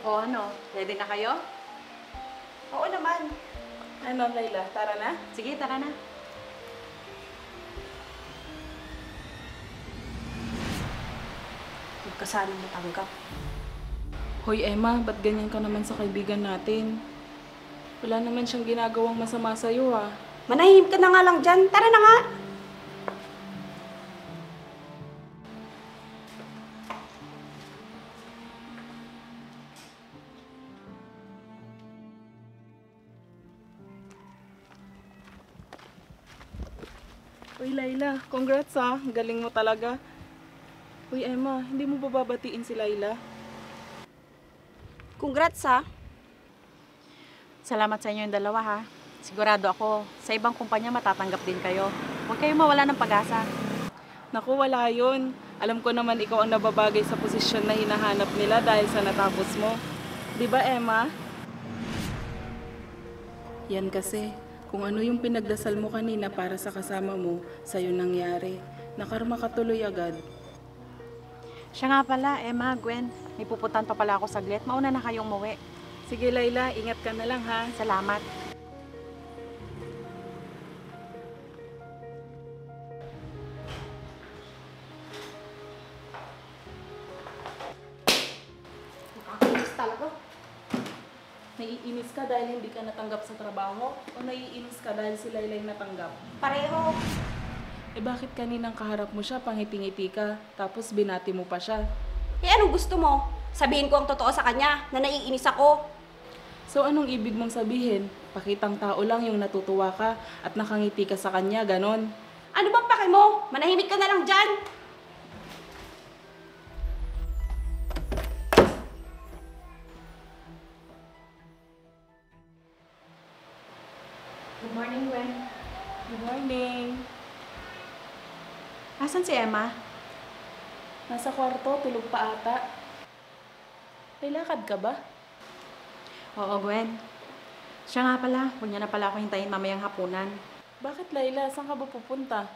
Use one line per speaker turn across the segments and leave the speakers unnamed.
O ano, ready na kayo?
Oo naman.
Ano, Layla? Tara na?
Sige, tara na.
Huwag ka sanang matanggap.
Hoy, Emma, ba't ganyan ka naman sa kaibigan natin? Wala naman siyang ginagawang masama sa'yo, ah.
Manahimik ka na nga lang dyan. Tara na nga.
Uy, Layla, congrats, ah. Galing mo talaga. Uy, Emma, hindi mo ba babatiin si Layla?
Congrats ha.
Salamat sa inyo yung dalawa ha. Sigurado ako, sa ibang kumpanya matatanggap din kayo. Huwag kayong mawala ng pag-asa.
Naku, wala yun. Alam ko naman ikaw ang nababagay sa posisyon na hinahanap nila dahil sa natapos mo. Di ba, Emma? Yan kasi, kung ano yung pinagdasal mo kanina para sa kasama mo, sa'yo nangyari. Nakarma ka tuloy agad.
Siya nga pala, Emma, Gwen. May pupuntan pa pala ako saglit. Mauna na kayong umuwi.
Sige, Layla, ingat ka na lang, ha?
Salamat.
Nakakainis talaga.
Naiinis ka dahil hindi ka natanggap sa trabaho? O naiinis ka dahil si Layla'y natanggap?
Pareho.
Eh bakit kaninang kaharap mo siya, pangiti-ngiti ka, tapos binati mo pa siya?
Eh anong gusto mo? Sabihin ko ang totoo sa kanya na naiinis ako.
So anong ibig mong sabihin? Pakitang tao lang yung natutuwa ka at nakangiti ka sa kanya, ganon?
Ano bang pake mo? Manahimik ka na lang dyan.
Good morning, Gwen.
Good morning.
Asan si Emma?
Nasa kwarto, tulog pa ata. May lakad ka ba?
Oo, Gwen. Siya nga pala, huwag niya na pala ako hintayin mamayang hapunan.
Bakit, Layla? Saan ka ba pupunta?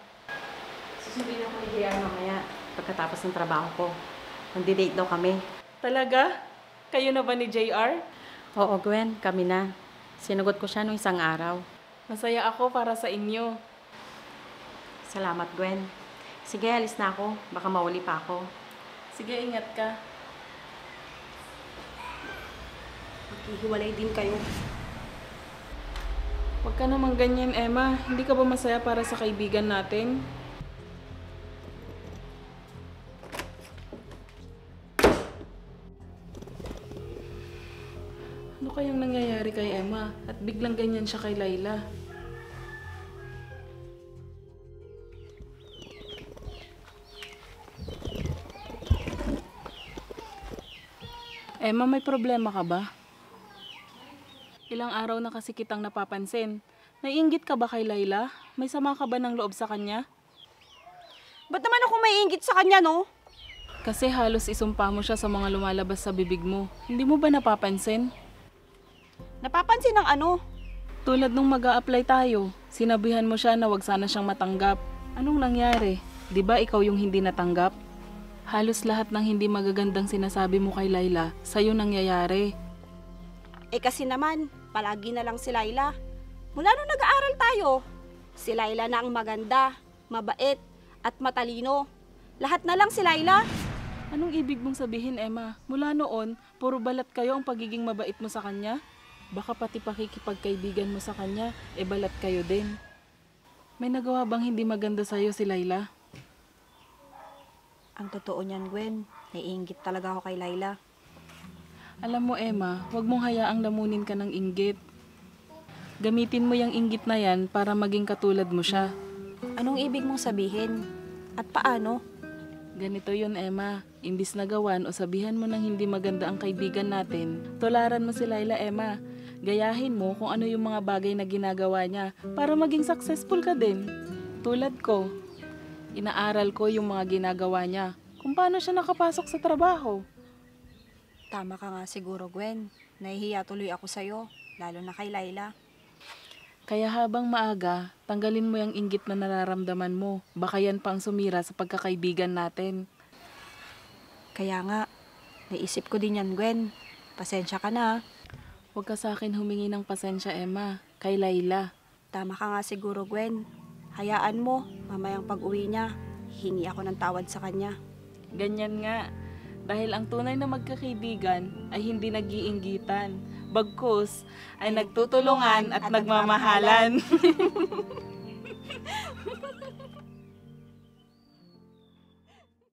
Susundin ako ni JR mamaya pagkatapos ng trabaho ko. Nandi-date daw kami.
Talaga? Kayo na ba ni JR?
Oo, Gwen, kami na. Sinagot ko siya nung isang araw.
Masaya ako para sa inyo.
Salamat, Gwen. Sige, alis na ako. Baka mawali pa ako.
Sige, ingat ka.
Maghihiwalay din kayo.
Huwag ka naman ganyan, Emma. Hindi ka ba masaya para sa kaibigan natin? Ano kayang nangyayari kay Emma? At biglang ganyan siya kay Layla? Emma, may problema ka ba? Ilang araw na kasi kitang napapansin. Naiinggit ka ba kay Layla? May sama ka ba ng loob sa kanya?
Ba't naman ako maiinggit sa kanya, no?
Kasi halos isumpa mo siya sa mga lumalabas sa bibig mo. Hindi mo ba napapansin?
Napapansin ng ano?
Tulad nung mag-a-apply tayo, sinabihan mo siya na wag sana siyang matanggap. Anong nangyari? 'Di ba ikaw yung hindi natanggap? Halos lahat ng hindi magagandang sinasabi mo kay Layla, sa'yo nangyayari.
Eh kasi naman, palagi na lang si Layla. Mula nung nag-aaral tayo, si Layla na ang maganda, mabait, at matalino. Lahat na lang si Layla.
Anong ibig mong sabihin, Emma? Mula noon, puro balat kayo ang pagiging mabait mo sa kanya? Baka pati pakikipagkaibigan mo sa kanya, balat kayo din. May nagawa bang hindi maganda sa'yo si Layla?
Ang totoo niyan, Gwen, naiinggit talaga ako kay Layla.
Alam mo, Emma, huwag mong hayaang lamunin ka ng inggit. Gamitin mo yung inggit na yan para maging katulad mo siya.
Anong ibig mong sabihin? At paano?
Ganito yun, Emma. Imbis na gawan o sabihan mo ng hindi maganda ang kaibigan natin, tularan mo si Layla, Emma. Gayahin mo kung ano yung mga bagay na ginagawa niya para maging successful ka din. Tulad ko, inaaral ko yung mga ginagawa niya, kung paano siya nakapasok sa trabaho.
Tama ka nga siguro, Gwen. Nahihiya tuloy ako sa'yo, lalo na kay Layla.
Kaya habang maaga, tanggalin mo yung inggit na nararamdaman mo. Baka yan pa ang sumira sa pagkakaibigan natin.
Kaya nga, naisip ko din yan, Gwen. Pasensya ka na.
Huwag ka sa akin humingi ng pasensya, Emma. Kay Laila.
Tama ka nga siguro, Gwen. Hayaan mo, mamayang pag-uwi niya, hingi ako ng tawad sa kanya.
Ganyan nga. Dahil ang tunay na magkakaibigan ay hindi nag-iinggitan. Bagkus ay nagtutulungan at nagmamahalan.